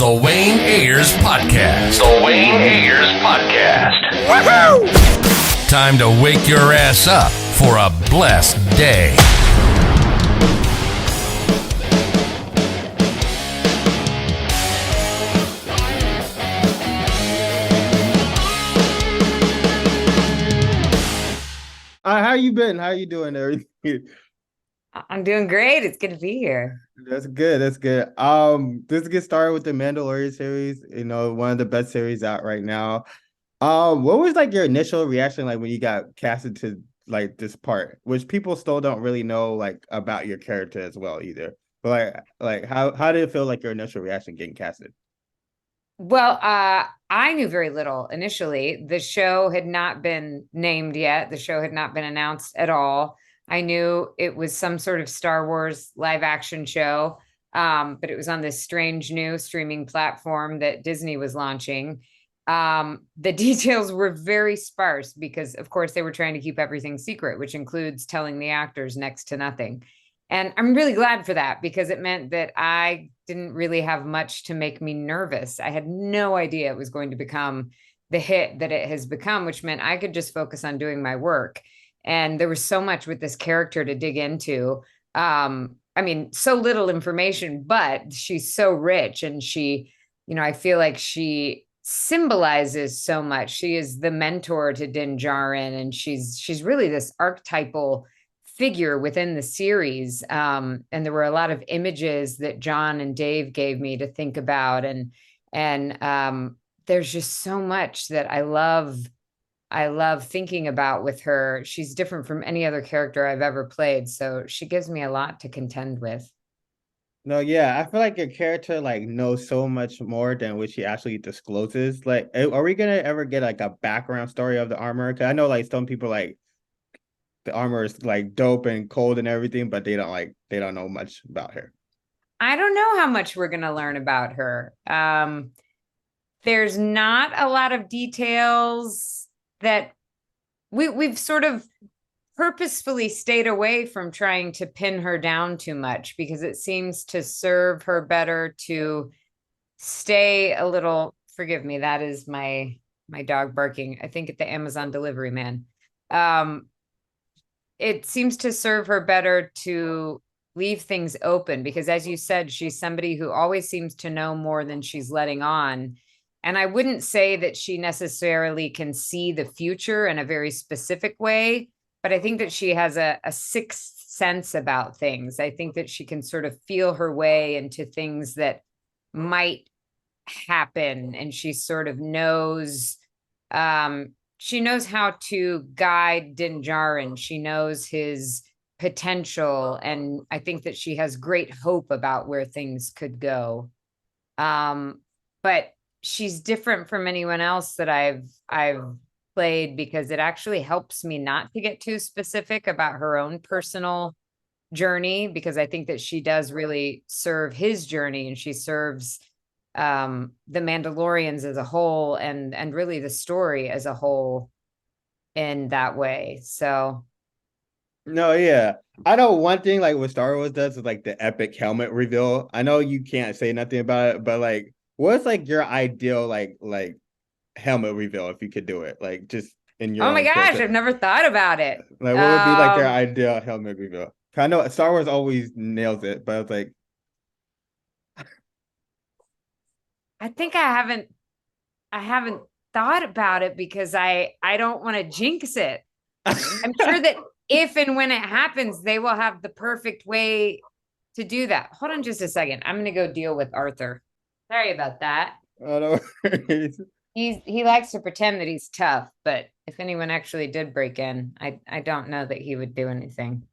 The Wayne Ayers Podcast. The Wayne Ayers Podcast. Woohoo! Time to wake your ass up for a blessed day. How you been? How you doing, everything? I'm doing great. It's good to be here. That's good. That's good. Let's get started with the Mandalorian series. You know, one of the best series out right now. What was like your initial reaction like when you got casted to like this part, which people still don't really know like about your character as well either. But like how did it feel like your initial reaction getting casted? Well, I knew very little initially. The show had not been named yet. The show had not been announced at all. I knew it was some sort of Star Wars live action show, but it was on this strange new streaming platform that Disney was launching. The details were very sparse because, of course, they were trying to keep everything secret, which includes telling the actors next to nothing. And I'm really glad for that because it meant that I didn't really have much to make me nervous. I had no idea it was going to become the hit that it has become, which meant I could just focus on doing my work. And there was so much with this character to dig into. I mean, so little information, but she's so rich and she, I feel like she symbolizes so much. She is the mentor to Din Djarin, and she's really this archetypal figure within the series. And there were a lot of images that John and Dave gave me to think about. And there's just so much that I love thinking about with her. She's different from any other character I've ever played. So she gives me a lot to contend with. No, yeah, I feel like your character like knows so much more than what she actually discloses. Like, are we gonna ever get like a background story of the armor? Because I know like some people like the armor is like dope and cold and everything, but they don't know much about her. I don't know how much we're going to learn about her. There's not a lot of details that we've sort of purposefully stayed away from trying to pin her down too much because it seems to serve her better to stay a little. Forgive me, that is my dog barking. I think at the Amazon delivery man. It seems to serve her better to leave things open because, as you said, she's somebody who always seems to know more than she's letting on. And I wouldn't say that she necessarily can see the future in a very specific way, but I think that she has a sixth sense about things. I think that she can sort of feel her way into things that might happen. And she sort of knows, she knows how to guide Din Djarin. She knows his potential. And I think that she has great hope about where things could go. But she's different from anyone else that I've played because it actually helps me not to get too specific about her own personal journey, because I think that she does really serve his journey, and she serves the Mandalorians as a whole and really the story as a whole in that way. So No, yeah. I know one thing like what Star Wars does is like the epic helmet reveal. I know you can't say nothing about it, but like what's like your ideal like helmet reveal if you could do it? Like just in your oh my own gosh, character. I've never thought about it. Like what would be like your ideal helmet reveal? I know Star Wars always nails it, but it's like I think I haven't thought about it because I don't want to jinx it. I'm sure that if and when it happens, they will have the perfect way to do that. Hold on just a second. I'm going to go deal with Arthur. Sorry about that. oh, no worries. He likes to pretend that he's tough, but if anyone actually did break in, I don't know that he would do anything.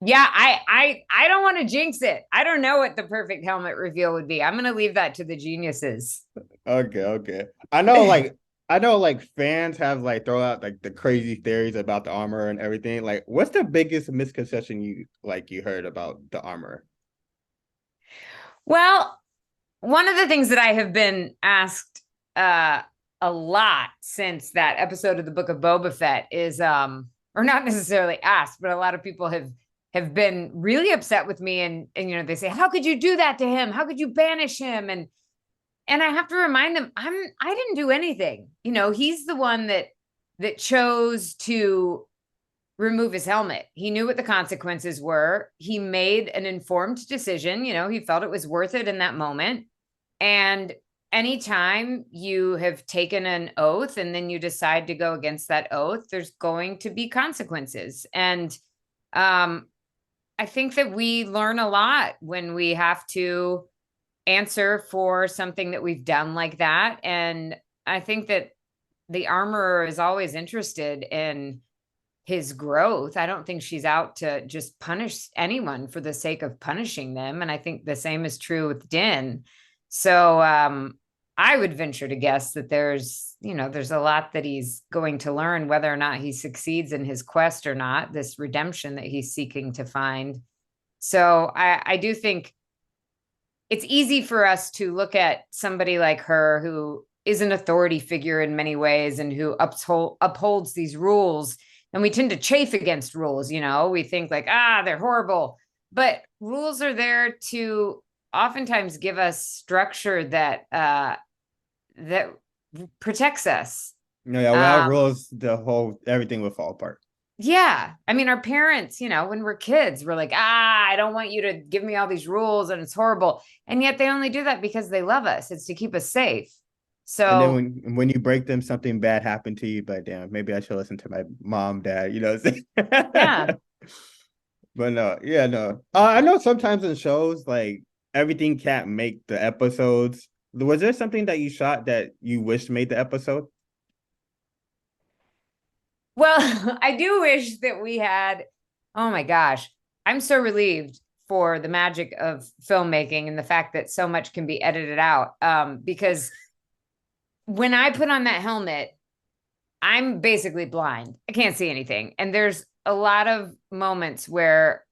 Yeah, I don't want to jinx it. I don't know what the perfect helmet reveal would be. I'm going to leave that to the geniuses. Okay. I know like fans have like throw out like the crazy theories about the armor and everything. Like what's the biggest misconception you heard about the armor? Well, one of the things that I have been asked a lot since that episode of the Book of Boba Fett is or not necessarily asked, but a lot of people have have been really upset with me. And they say, how could you do that to him? How could you banish him? And I have to remind them, I didn't do anything. He's the one that chose to remove his helmet. He knew what the consequences were. He made an informed decision. He felt it was worth it in that moment. And anytime you have taken an oath and then you decide to go against that oath, there's going to be consequences. And I think that we learn a lot when we have to answer for something that we've done like that. And I think that the armorer is always interested in his growth. I don't think she's out to just punish anyone for the sake of punishing them. And I think the same is true with Din. So I would venture to guess that there's a lot that he's going to learn, whether or not he succeeds in his quest or not, this redemption that he's seeking to find. So I do think it's easy for us to look at somebody like her who is an authority figure in many ways and who upholds these rules. And we tend to chafe against rules. We think like, they're horrible, but rules are there to oftentimes give us structure that protects us. Without rules, everything will fall apart. Yeah. I mean, our parents, when we're kids, we're like, I don't want you to give me all these rules and it's horrible. And yet they only do that because they love us. It's to keep us safe. So, and then when you break them, something bad happened to you, but damn, maybe I should listen to my mom, dad, Yeah. But no. I know sometimes in shows, like everything can't make the episodes. Was there something that you shot that you wished made the episode? Well, I do wish that we had, oh my gosh, I'm so relieved for the magic of filmmaking and the fact that so much can be edited out. Because when I put on that helmet, I'm basically blind. I can't see anything. And there's a lot of moments where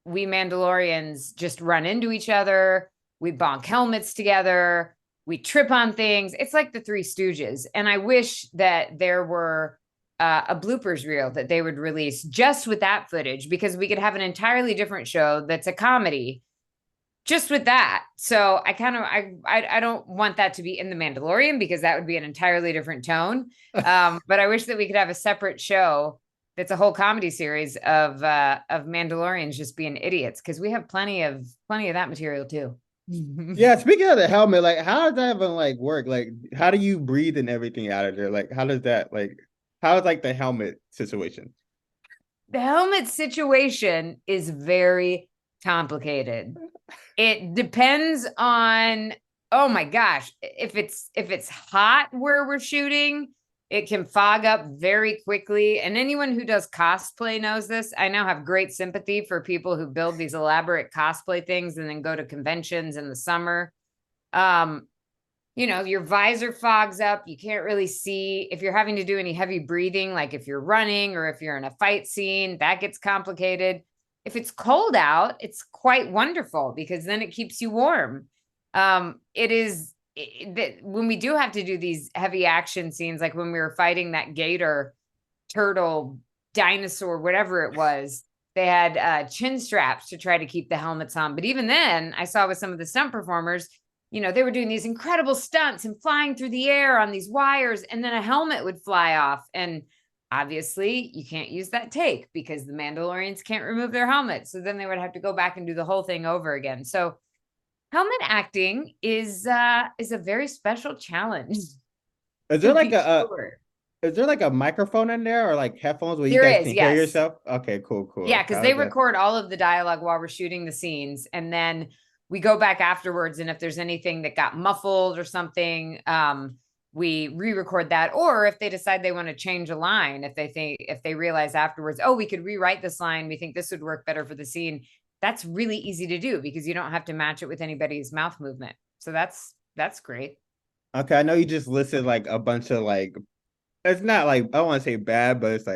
we Mandalorians just run into each other. We bonk helmets together. We trip on things. It's like the Three Stooges. And I wish that there were a bloopers reel that they would release just with that footage, because we could have an entirely different show that's a comedy just with that. So I don't want that to be in The Mandalorian, because that would be an entirely different tone. But I wish that we could have a separate show that's a whole comedy series of Mandalorians just being idiots, because we have plenty of that material too. Yeah, speaking of the helmet, like how does that even work? Like, how do you breathe and everything out of there? Like, how does that how is the helmet situation? The helmet situation is very complicated. It depends on, oh my gosh, if it's hot where we're shooting, it can fog up very quickly. And anyone who does cosplay knows this. I now have great sympathy for people who build these elaborate cosplay things and then go to conventions in the summer. Your visor fogs up. You can't really see. If you're having to do any heavy breathing, like if you're running or if you're in a fight scene, that gets complicated. If it's cold out, it's quite wonderful, because then it keeps you warm. When we do have to do these heavy action scenes, like when we were fighting that gator, turtle, dinosaur, whatever it was, they had chin straps to try to keep the helmets on. But even then, I saw with some of the stunt performers, they were doing these incredible stunts and flying through the air on these wires, and then a helmet would fly off. And obviously you can't use that take because the Mandalorians can't remove their helmets. So then they would have to go back and do the whole thing over again. So helmet acting is a very special challenge. Is there a microphone in there, or headphones where you guys can hear yourself? Okay, cool. Yeah, because they record all of the dialogue while we're shooting the scenes, and then we go back afterwards, and if there's anything that got muffled or something, we re-record that. Or if they decide they want to change a line, if they realize afterwards, oh, we could rewrite this line, we think this would work better for the scene, that's really easy to do because you don't have to match it with anybody's mouth movement. So that's great. Okay, I know you just listed a bunch of it's not I don't want to say bad, but it's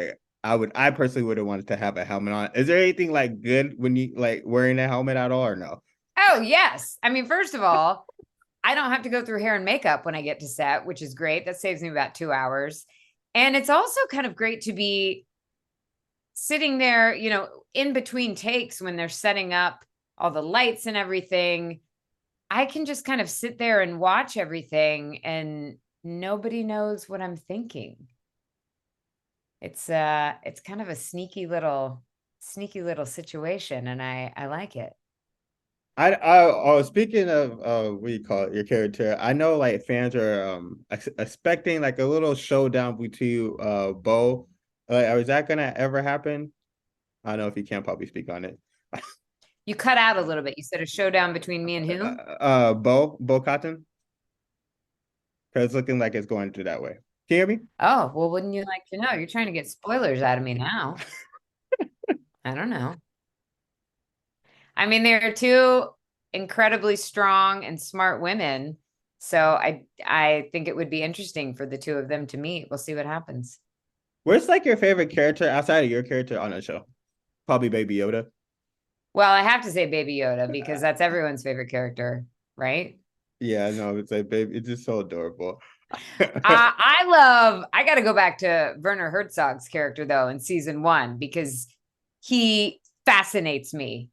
I personally would have wanted to have a helmet on. Is there anything good when you wearing a helmet at all, or no? Oh, yes. I mean, first of all, I don't have to go through hair and makeup when I get to set, which is great. That saves me about 2 hours. And it's also kind of great to be sitting there, in between takes when they're setting up all the lights and everything, I can just kind of sit there and watch everything and nobody knows what I'm thinking. It's kind of a sneaky little situation, and I like it. Oh, speaking of what do you call it, your character, I know like fans are expecting like a little showdown between Bo. Like, is that gonna ever happen? I don't know if you can probably speak on it. You cut out a little bit. You said a showdown between me and who? Bo Cotton, because it's looking like it's going to that way. Can you hear me? Oh, well, wouldn't you like to know? You're trying to get spoilers out of me now. I don't know. I mean, they're two incredibly strong and smart women. So I think it would be interesting for the two of them to meet. We'll see what happens. Where's like your favorite character outside of your character on the show? Probably Baby Yoda. Well, I have to say Baby Yoda because that's everyone's favorite character, right? Yeah, I know. It's like baby, it's just so adorable. I got to go back to Werner Herzog's character though in season 1 because he fascinates me.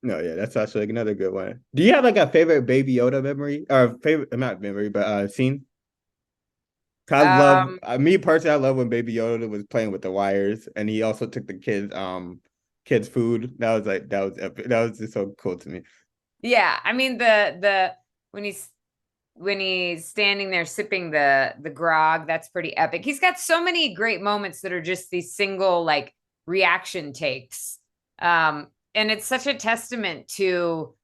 No, yeah, that's actually like another good one. Do you have like a favorite Baby Yoda memory or favorite not memory, but scene? 'Cause I love me personally. I love when Baby Yoda was playing with the wires, and he also took the kids' food. That was like that was epic. That was just so cool to me. Yeah, I mean the when he's standing there sipping the grog, that's pretty epic. He's got so many great moments that are just these single like reaction takes. And it's such a testament to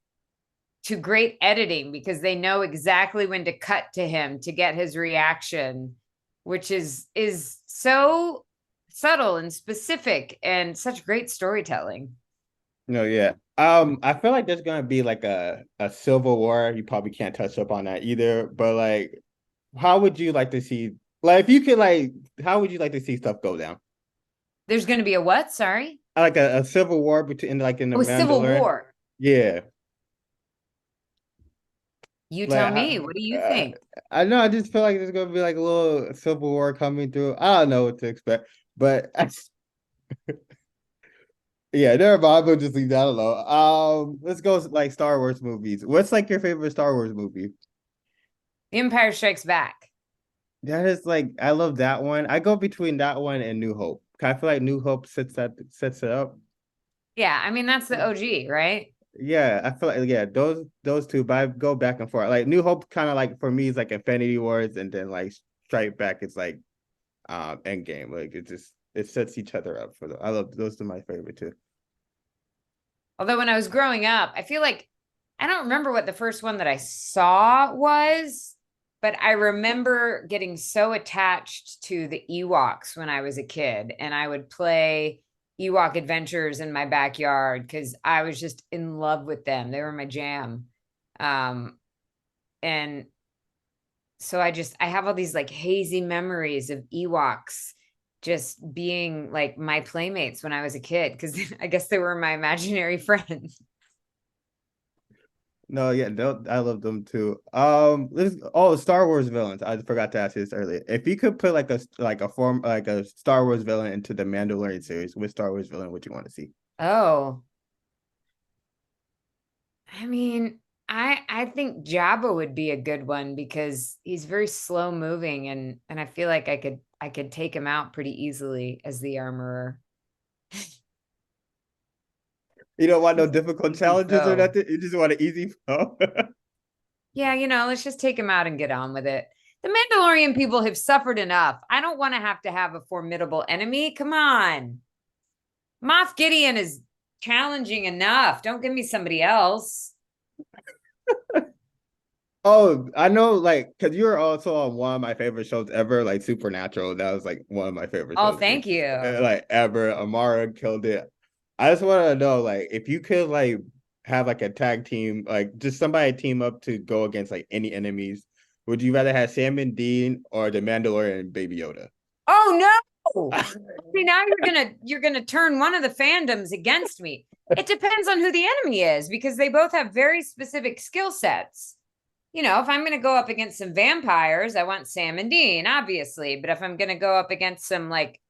great editing because they know exactly when to cut to him to get his reaction, which is so subtle and specific and such great storytelling. No, yeah. I feel like there's gonna be like a civil war. You probably can't touch up on that either. But like, how would you like to see? Like, if you could, like, how would you like to see stuff go down? There's going to be a what? Sorry? Like a civil war between like in the Oh, a civil Mandalorian. war. Yeah. You Like tell me. What do you think? I know. I just feel like there's gonna be like a little civil war coming through. I don't know what to expect, but yeah, never mind. We'll just leave that alone. Let's go like Star Wars movies. What's like your favorite Star Wars movie? The Empire Strikes Back. That is like I love that one. I go between that one and New Hope. I feel like New Hope sets it up. Yeah, I mean that's the OG, right? Yeah, I feel like yeah, those two, but I go back and forth. Like New Hope kind of like for me is like Infinity Wars, and then like Strike Back is like Endgame. Like it sets each other up for the. I love those are my favorite too. Although when I was growing up, I feel like I don't remember what the first one that I saw was, but I remember getting so attached to the Ewoks when I was a kid, and I would play Ewok adventures in my backyard because I was just in love with them. They were my jam. And so I have all these like hazy memories of Ewoks just being like my playmates when I was a kid because I guess they were my imaginary friends. No, yeah, I love them too. Star Wars villains. I forgot to ask you this earlier. If you could put like a Star Wars villain into the Mandalorian series, which Star Wars villain would you want to see? Oh, I mean, I think Jabba would be a good one because he's very slow moving and I feel like I could take him out pretty easily as the armorer. You don't want no difficult challenges or So nothing. You just want an easy flow. yeah, let's just take him out and get on with it. The Mandalorian people have suffered enough. I don't want to have a formidable enemy. Come on. Moff Gideon is challenging enough. Don't give me somebody else. Oh, I know, like, because you were also on one of my favorite shows ever, like Supernatural. That was like one of my favorite Oh, shows, thank you. like ever. Amara killed it. I just want to know, like, if you could like have like a tag team, like just somebody team up to go against like any enemies, would you rather have Sam and Dean or the Mandalorian and Baby Yoda? Oh no. See, now you're gonna turn one of the fandoms against me. It depends on who the enemy is because they both have very specific skill sets. If I'm going to go up against some vampires, I want Sam and Dean, obviously. But if I'm going to go up against some like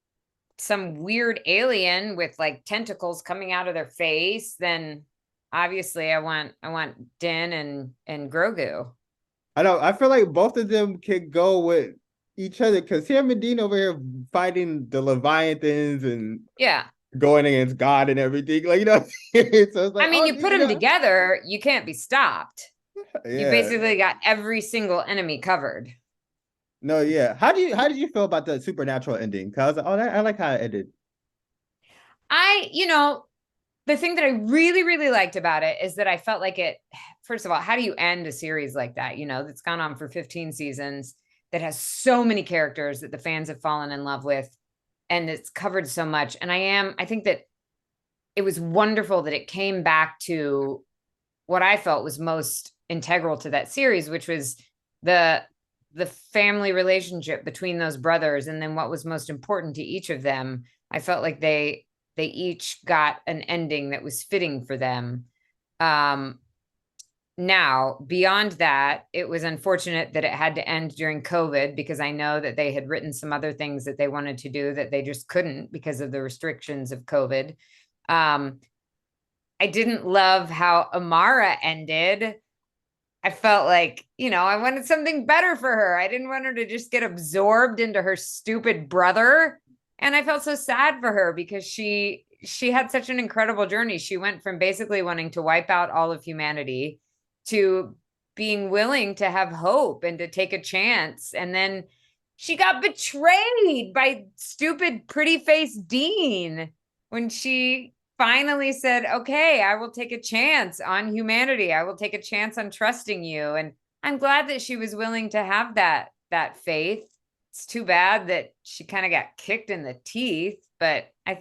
some weird alien with like tentacles coming out of their face, then obviously I want Din and Grogu. I know. I feel like both of them can go with each other because Sam and Dean over here fighting the Leviathans and Yeah. going against God and everything. Like, so it's like, I mean, you put them together, you can't be stopped. Yeah. You basically got every single enemy covered. No, yeah. How did you feel about the supernatural ending? Cause I like how it ended. The thing that I really, really liked about it is that I felt like first of all, how do you end a series like that? That's gone on for 15 seasons, that has so many characters that the fans have fallen in love with, and it's covered so much. And I think that it was wonderful that it came back to what I felt was most integral to that series, which was the family relationship between those brothers, and then what was most important to each of them. I felt like they each got an ending that was fitting for them. Now, beyond that, it was unfortunate that it had to end during COVID, because I know that they had written some other things that they wanted to do that they just couldn't because of the restrictions of COVID. I didn't love how Amara ended. I felt like, I wanted something better for her. I didn't want her to just get absorbed into her stupid brother. And I felt so sad for her because she had such an incredible journey. She went from basically wanting to wipe out all of humanity to being willing to have hope and to take a chance. And then she got betrayed by stupid pretty face Dean when she finally said, okay, I will take a chance on humanity. I will take a chance on trusting you. And I'm glad that she was willing to have that faith. It's too bad that she kind of got kicked in the teeth, but I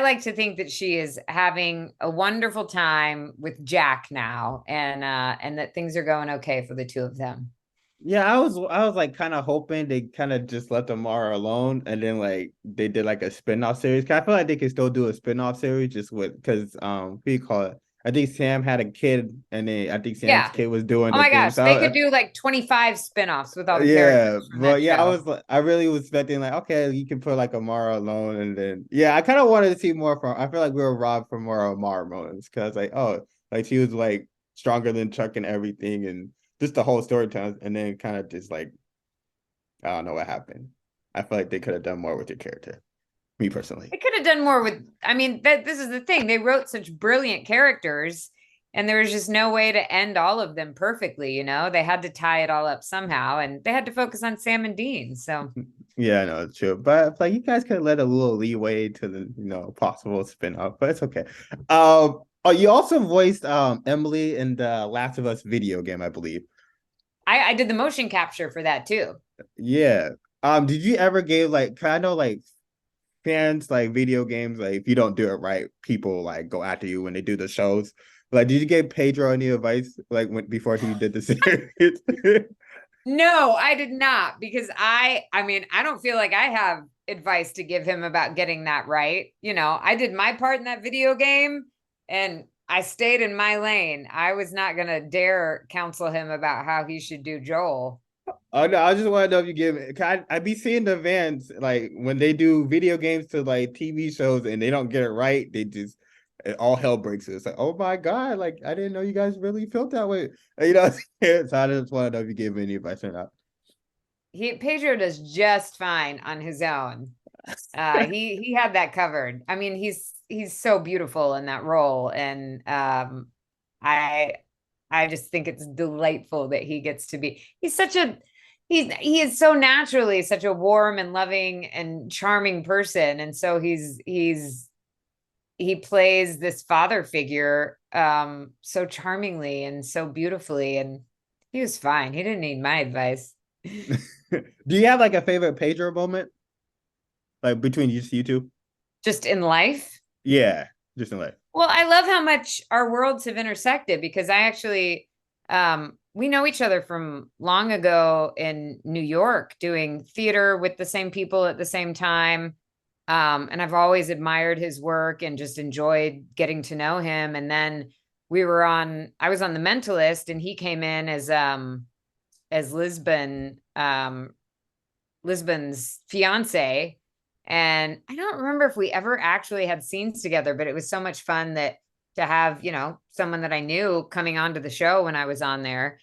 like to think that she is having a wonderful time with Jack now, and that things are going okay for the two of them. Yeah, I was like kind of hoping they kind of just let Amara alone, and then like they did like a spin-off series. 'Cause I feel like they could still do a spin-off series just with because what do you call it? I think Sam had a kid, and then I think Sam's kid was doing Oh the my thing. gosh, So they could do like 25 spin-offs with all the yeah, characters from but that yeah, show. I really was expecting like, okay, you can put like Amara alone, and then yeah, I kind of wanted to see more from. I feel like we were robbed from more Amara moments because like, oh, like she was like stronger than Chuck and everything, and just the whole storytelling, and then kind of just like I don't know what happened. I feel like they could have done more with your character. Me personally. They could have done more with, I mean, this is the thing. They wrote such brilliant characters, and there was just no way to end all of them perfectly. They had to tie it all up somehow, and they had to focus on Sam and Dean. So Yeah, no, it's true. But like you guys could let a little leeway to the possible spin-off, but it's okay. Oh, you also voiced Emily in the Last of Us video game, I believe. I did the motion capture for that too. Yeah. Did you ever give like kind of like fans like video games, like if you don't do it right, people like go after you when they do the shows? Like, did you give Pedro any advice like before he did the series? No, I did not, because I mean, I don't feel like I have advice to give him about getting that right. I did my part in that video game, and I stayed in my lane. I was not going to dare counsel him about how he should do Joel. Oh no, I just want to know if you give it. I be seeing the fans like when they do video games to like TV shows and they don't get it right, all hell breaks loose. It's like, oh my god, like I didn't know you guys really felt that way. So I just want to know if you gave any advice or not. Pedro does just fine on his own. He had that covered. I mean, he's so beautiful in that role, and I just think it's delightful that he gets to be. He is so naturally such a warm and loving and charming person, and so he plays this father figure so charmingly and so beautifully, and he was fine. He didn't need my advice. Do you have like a favorite Pedro moment, like between just you two? Just in life. Yeah, just in life. Well, I love how much our worlds have intersected, because I actually, we know each other from long ago in New York doing theater with the same people at the same time. And I've always admired his work and just enjoyed getting to know him. And then I was on The Mentalist, and he came in as Lisbon's fiance. And I don't remember if we ever actually had scenes together, but it was so much fun that to have, someone that I knew coming onto the show when I was on there.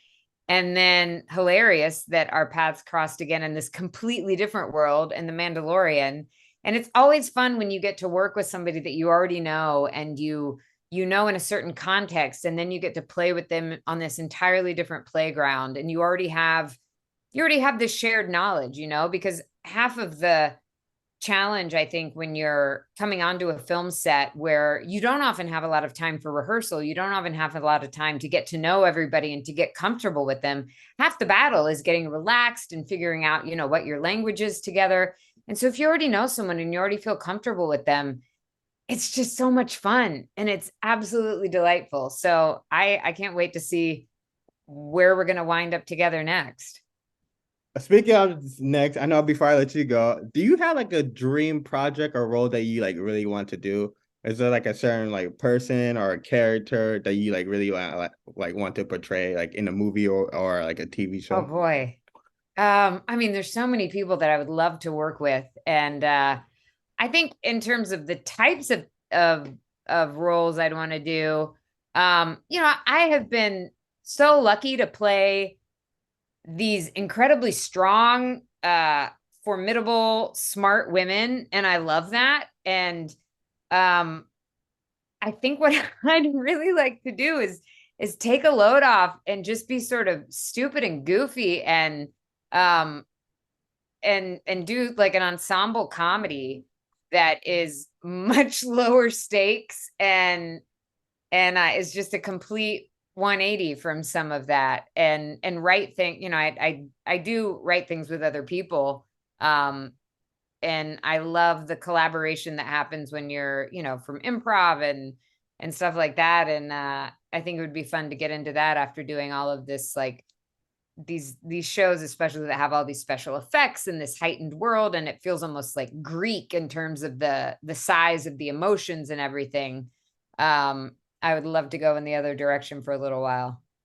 And then hilarious that our paths crossed again in this completely different world in The Mandalorian. And it's always fun when you get to work with somebody that you already know and you know in a certain context, and then you get to play with them on this entirely different playground, and you already have this shared knowledge, because half of the challenge, I think, when you're coming onto a film set where you don't often have a lot of time for rehearsal, you don't often have a lot of time to get to know everybody and to get comfortable with them. Half the battle is getting relaxed and figuring out, what your language is together. And so if you already know someone and you already feel comfortable with them, it's just so much fun and it's absolutely delightful. So I can't wait to see where we're going to wind up together next. Speaking of next, I know before I let you go, do you have like a dream project or role that you like really want to do? Is there like a certain like person or a character that you like really want to portray like in a movie or like a TV Oh show? boy. I mean, there's so many people that I would love to work with. And I think in terms of the types of roles I'd want to do, I have been so lucky to play these incredibly strong, formidable, smart women, and I love that. And I think what I'd really like to do is take a load off and just be sort of stupid and goofy um and do like an ensemble comedy that is much lower stakes and is just a complete 180 from some of that and write thing. I do write things with other people. And I love the collaboration that happens when you're, from improv and stuff like that. And I think it would be fun to get into that after doing all of this, like these shows, especially that have all these special effects in this heightened world, and it feels almost like Greek in terms of the size of the emotions and everything. I would love to go in the other direction for a little while.